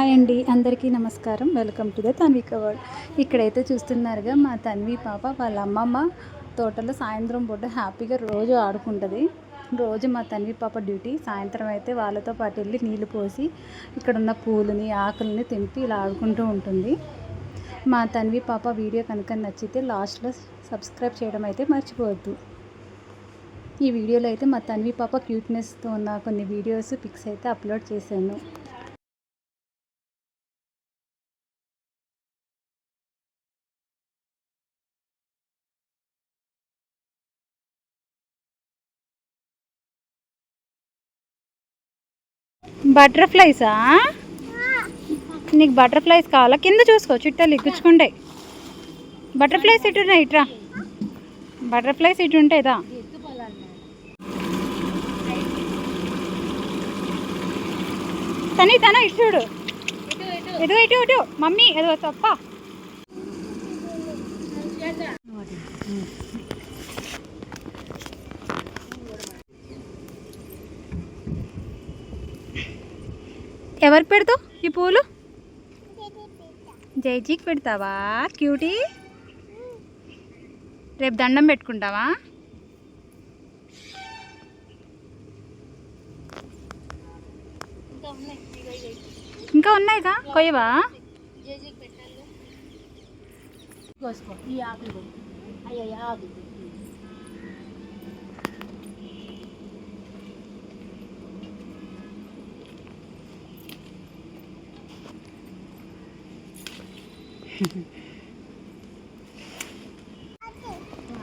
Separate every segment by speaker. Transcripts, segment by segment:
Speaker 1: Hi అండి, అందరికీ నమస్కారం. Welcome to the Tanvika world. ఇక్కడైతే చూస్తున్నారుగా మా తన్వి పాప వాళ్ళ అమ్మమ్మ తోటలో సాయంత్రం పూట హ్యాపీగా రోజు ఆడుకుంటుంది. రోజు మా తన్వి పాప డ్యూటీ సాయంత్రం అయితే వాళ్ళతో పాటు వెళ్ళి నీళ్లు పోసి ఇక్కడ ఉన్న పూలని ఆకులని తెంపి ఇలా ఆడుకుంటూ ఉంటుంది. మా తన్వి పాప వీడియో కనుక నచ్చితే లాస్ట్లో సబ్స్క్రైబ్ చేయడం అయితే మర్చిపోవద్దు. ఈ వీడియోలో అయితే మా తన్వి పాప క్యూట్నెస్తో ఉన్న కొన్ని వీడియోస్ పిక్స్ అయితే అప్లోడ్ చేశాను. బటర్ఫ్లైసా? నీకు బటర్ఫ్లైస్ కావాలా? కింద చూసుకో, చుట్టాలు గుచ్చుకుంటాయి. బటర్ఫ్లైస్ ఇటు ఉన్నాయి, ఇట్రా. బటర్ఫ్లైస్ ఇటు ఉంటాయిదా. తన ఇటు చూడు, ఇటు ఇటు ఇటు మమ్మీ ఏదో తప్ప. ఎవరికి పెడతావు ఈ పూలు? జైజీకి పెడతావా? క్యూటీ, రేపు దండం పెట్టుకుంటావా? ఇంకా ఉన్నాయిగా, కొయ్యవా?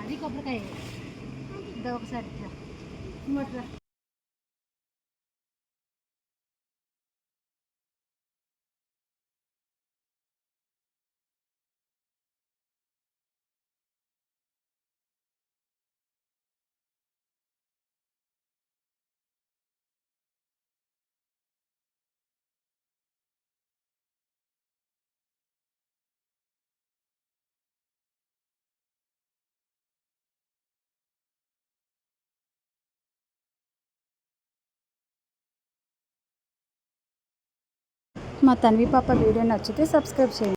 Speaker 1: అది కొబ్బరికాయ ఇదో ఒకసారి ఇంకోట్రా. మా తన్వి పాప వీడియో నచ్చితే సబ్స్క్రైబ్ చేయండి.